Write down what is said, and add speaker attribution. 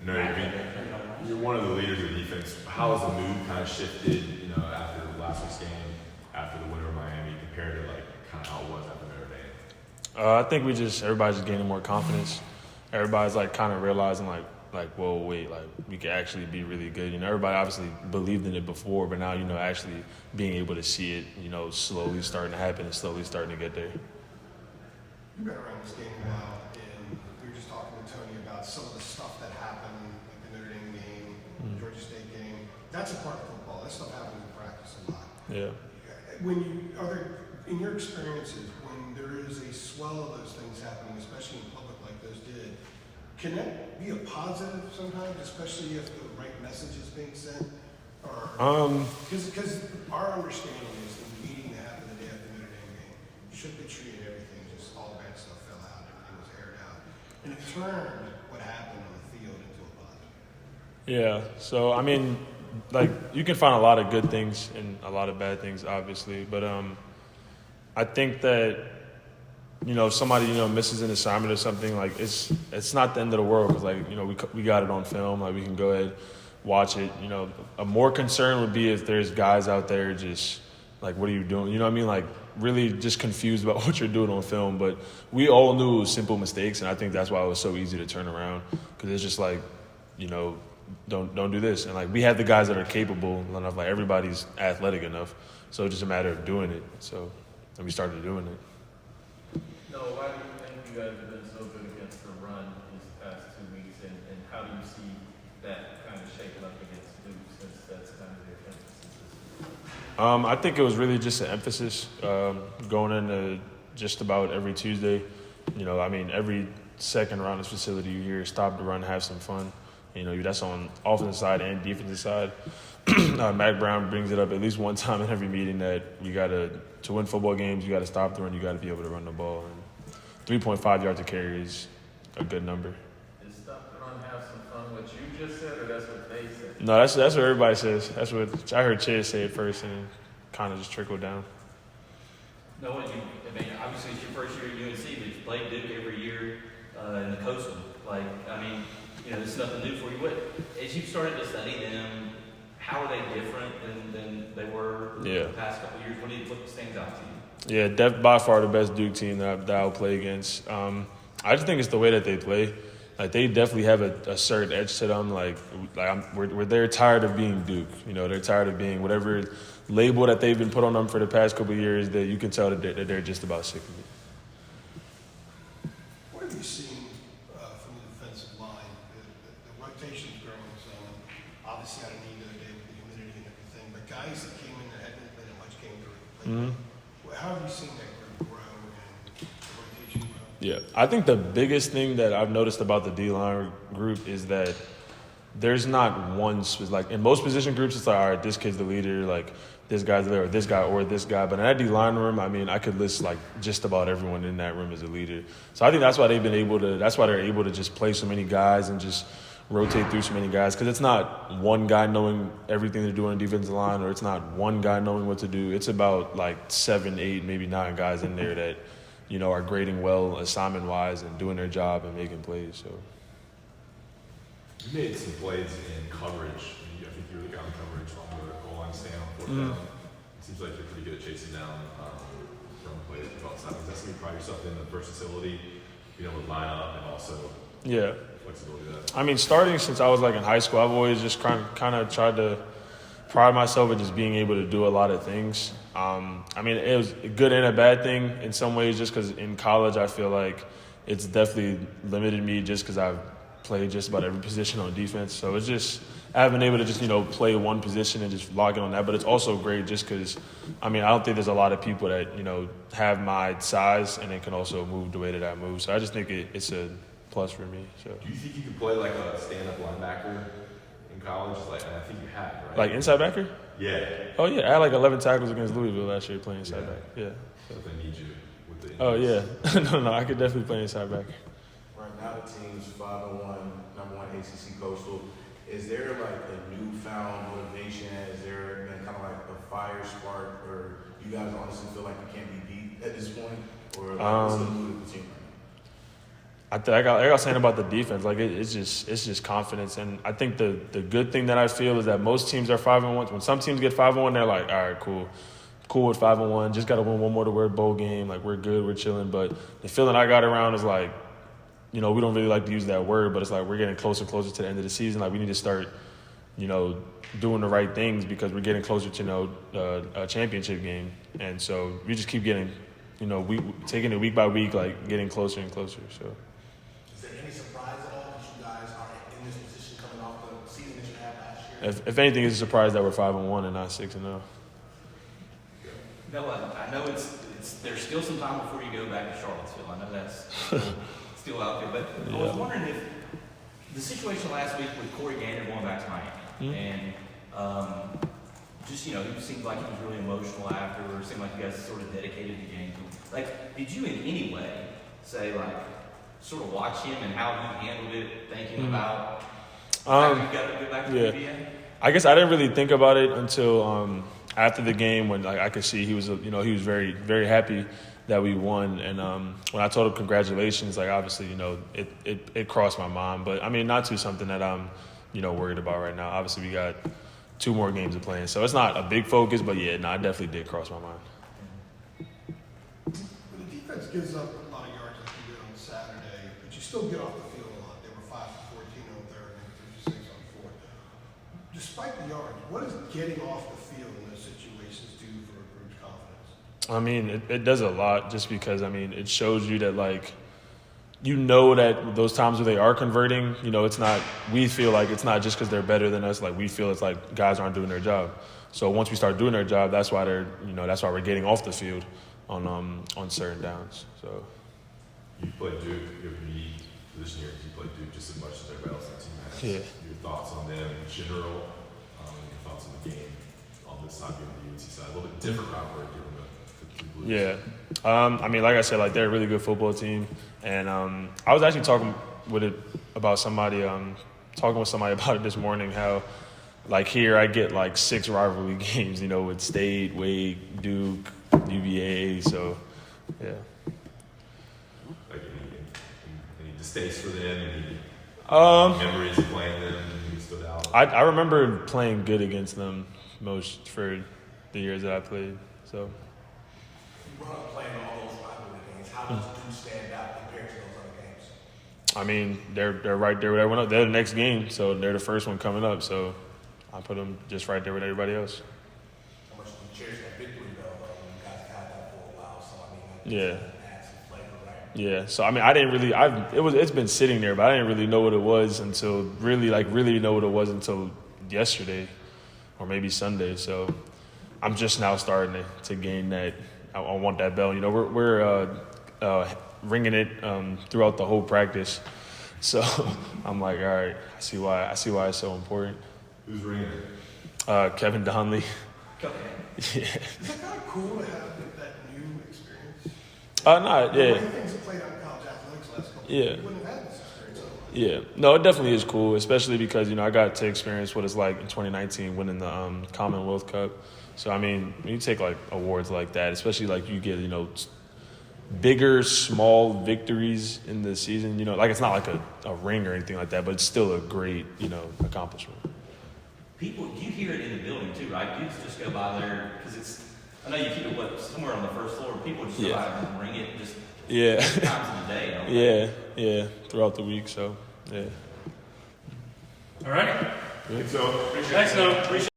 Speaker 1: No, I mean, you're one of the leaders of the defense. How has the mood kind of shifted, after last week's game, after the win over Miami, compared to like kind of how it was after Notre Dame?
Speaker 2: I think everybody's just gaining more confidence. Everybody's like kind of realizing whoa, wait, like we could actually be really good. Everybody obviously believed in it before, but now, actually being able to see it, slowly starting to happen and slowly starting to get there.
Speaker 3: You've been around this game a while, and we were just talking to Tony about some of the stuff that happened, like the Notre Dame game, Georgia State game. That's a part of football. That stuff happens in practice a lot.
Speaker 2: Yeah.
Speaker 3: In your experiences, when there is a swell of those things happening, especially in public like those did, can that be a positive sometimes, especially if the right message is being sent? Because our understanding is the meeting that happened the day after the Notre Dame game should be treated everything, just all the bad stuff fell out, everything was aired out. And it turned what happened on the field into a positive.
Speaker 2: Yeah. So, you can find a lot of good things and a lot of bad things, obviously. But I think that, if somebody, misses an assignment or something, like it's not the end of the world because, we got it on film. Like, we can go ahead, watch it. A more concern would be if there's guys out there just, like, what are you doing? You know what I mean? Like, really just confused about what you're doing on film. But we all knew it was simple mistakes, and I think that's why it was so easy to turn around because it's just like, don't do this. And, like, we have the guys that are capable enough. Like, everybody's athletic enough. So it's just a matter of doing it. And we started doing it.
Speaker 4: No, why do you think you guys have been so good against the run these past 2 weeks, and how do you see that kind of shaping up against Duke since that's kind of their emphasis?
Speaker 2: I think it was really just an emphasis going into just about every Tuesday. Every second around this facility you hear stop the run, have some fun. That's on offensive side and defensive side. Mac Brown brings it up at least one time in every meeting that you got to win football games, you got to stop the run, you got to be able to run the ball. And 3.5 yards a carry is a good number.
Speaker 4: Is stop the run, have some fun, what you just said, or that's what they said?
Speaker 2: No, that's what everybody says. That's what I heard Chase say it first, and it kind of just trickled down.
Speaker 5: No, obviously it's your first year at UNC, but you played Duke every year in the Coastal. This is nothing new for you. But as you've started to study them, how are they different than they were the past couple of years? What stands out to you?
Speaker 2: Yeah, by far the best Duke team that I'll play against. I just think it's the way that they play. Like, they definitely have a certain edge to them. They're tired of being Duke. They're tired of being whatever label that they've been put on them for the past couple of years. That you can tell that they're just about sick of it.
Speaker 3: What have you seen from the defensive line? The rotation's growing some. Obviously, I don't need the other day with the humidity and everything, but guys that came in that hadn't played that much came through. How have you seen that group grow and the rotation grow?
Speaker 2: Yeah, I think the biggest thing that I've noticed about the D-line group is that there's not one like in most position groups. It's like, all right, this kid's the leader, like this guy's the leader, or this guy or this guy. But in that D-line room, I could list like just about everyone in that room as a leader. So I think that's why they're able to just play so many guys and just rotate through so many guys, because it's not one guy knowing everything they're doing on the defensive line, or it's not one guy knowing what to do. It's about like 7, 8, maybe 9 guys in there that are grading well assignment-wise and doing their job and making plays. So
Speaker 1: You made some plays in coverage. I think you really got in coverage on the goal line stand on fourth down. It seems like you're pretty good at chasing down run plays with outside. Is that something you pride yourself in, the versatility, being able to line up and also flexibility of that?
Speaker 2: Starting since I was like in high school, I've always just kind of tried to pride myself in just being able to do a lot of things. It was a good and a bad thing in some ways, just because in college I feel like it's definitely limited me just because I've played just about every position on defense. So it's just, I haven't been able to just, play one position and just log in on that. But it's also great just because, I don't think there's a lot of people that, have my size and they can also move the way that I move. So I just think it's a plus for me. So.
Speaker 1: Do you think you could play like a stand-up linebacker in college? I think you have, right?
Speaker 2: Like inside backer?
Speaker 1: Yeah.
Speaker 2: Oh, yeah. I had like 11 tackles against Louisville last year playing inside back. Yeah.
Speaker 1: So they need you with the injuries.
Speaker 2: Oh, yeah. No, I could definitely play inside back.
Speaker 6: Right now, the team's 5-1, number 1 ACC Coastal. Is there like a newfound motivation? Is there been kind of like a fire spark, or you guys honestly feel like you can't be beat at this point, or what's the mood of the team right now?
Speaker 2: like I was saying about the defense, like it's just confidence, and I think the good thing that I feel is that most teams are 5-1. When some teams get 5-1, they're like, all right, cool with 5-1. Just got to win one more to wear a bowl game. Like we're good, we're chilling. But the feeling I got around is like, we don't really like to use that word, but it's like we're getting closer and closer to the end of the season. Like we need to start, doing the right things because we're getting closer to a championship game, and so we just keep getting, taking it week by week, like getting closer and closer. So.
Speaker 6: Is there any surprise at all that you guys are in this position coming off the season that you had last year?
Speaker 2: If anything, it's a surprise that we're 5-1 and not 6-0.
Speaker 5: No, I know it's there's still some time before you go back to Charlottesville. I know that's still out there, but I was wondering if the situation last week with Corey Gaynor going back to Miami, and just he seemed like he was really emotional after, or seemed like you guys sort of dedicated the game to him. Like, did you in any way say like sort of watch him and how he handled it, thinking about the fact you got to go back to the NBA?
Speaker 2: I guess I didn't really think about it until after the game when I could see he was very, very happy that we won, and when I told him congratulations, like obviously it crossed my mind, but I mean not to something that I'm worried about right now. Obviously we got 2 more games to play, so it's not a big focus, but it definitely did cross my mind.
Speaker 3: Well, the defense gives up a lot of yards like you did on Saturday, but you still get off the field a lot. They were 5 for 14 on third and 36 on fourth. Despite the yards, what does getting off the field in those situations do for a group's confidence?
Speaker 2: I mean, it does a lot just because, it shows you that, that those times where they are converting, we feel like it's not just because they're better than us. Like, we feel it's like guys aren't doing their job. So once we start doing their job, that's why that's why we're getting off the field on certain downs. So.
Speaker 1: You played Duke, you have a unique position here. You played Duke just as much as everybody else on the team has.
Speaker 2: Yeah.
Speaker 1: Your thoughts on them in general, and your thoughts on the game on this side, given the UNC side. A little bit different rivalry given the two Blues.
Speaker 2: Yeah. Like I said, they're a really good football team. And I was actually talking with somebody about it this morning, how here I get 6 rivalry games, with State, Wade, Duke, UVA. So, yeah.
Speaker 1: Like any distaste for them? Any memories of playing them? Who stood out?
Speaker 2: I remember playing good against them most for the years that I played. So.
Speaker 6: You brought up playing all those rivalry games. How does Duke stand out compared to those other games?
Speaker 2: They're right there with everyone else. They're the next game, so they're the first one coming up. So I put them just right there with everybody else.
Speaker 6: How much do you cherish that victory, though? You guys have had that for a while, so
Speaker 2: Yeah.
Speaker 6: adds some flavor, right?
Speaker 2: Yeah. So I didn't really. It's been sitting there, but I didn't really know what it was until really know what it was until yesterday, or maybe Sunday. So I'm just now starting to gain that. I want that bell. We're ringing it throughout the whole practice. So I'm like, all right, I see why it's so important.
Speaker 1: Who's ringing it?
Speaker 2: Kevin Donnelly.
Speaker 5: Okay.
Speaker 2: Yeah.
Speaker 3: Is that kind of cool to have that new experience?
Speaker 2: No,
Speaker 3: The way
Speaker 2: yeah.
Speaker 3: things have played out in college athletics last couple of
Speaker 2: Yeah.
Speaker 3: years, you wouldn't have had this experience otherwise.
Speaker 2: Yeah, no, it definitely is cool, especially because I got to experience what it's like in 2019 winning the Commonwealth Cup. So when you take awards like that, especially you get bigger, small victories in the season. It's not like a ring or anything like that, but it's still a great accomplishment.
Speaker 5: People, you hear it in the building too, right? Dudes just go by there because I know you keep it somewhere on the first floor. People just go by and ring it just times in the day. You know?
Speaker 2: Yeah, throughout the week. So yeah.
Speaker 7: All right.
Speaker 1: So,
Speaker 7: Thanks, Noah. Appreciate it.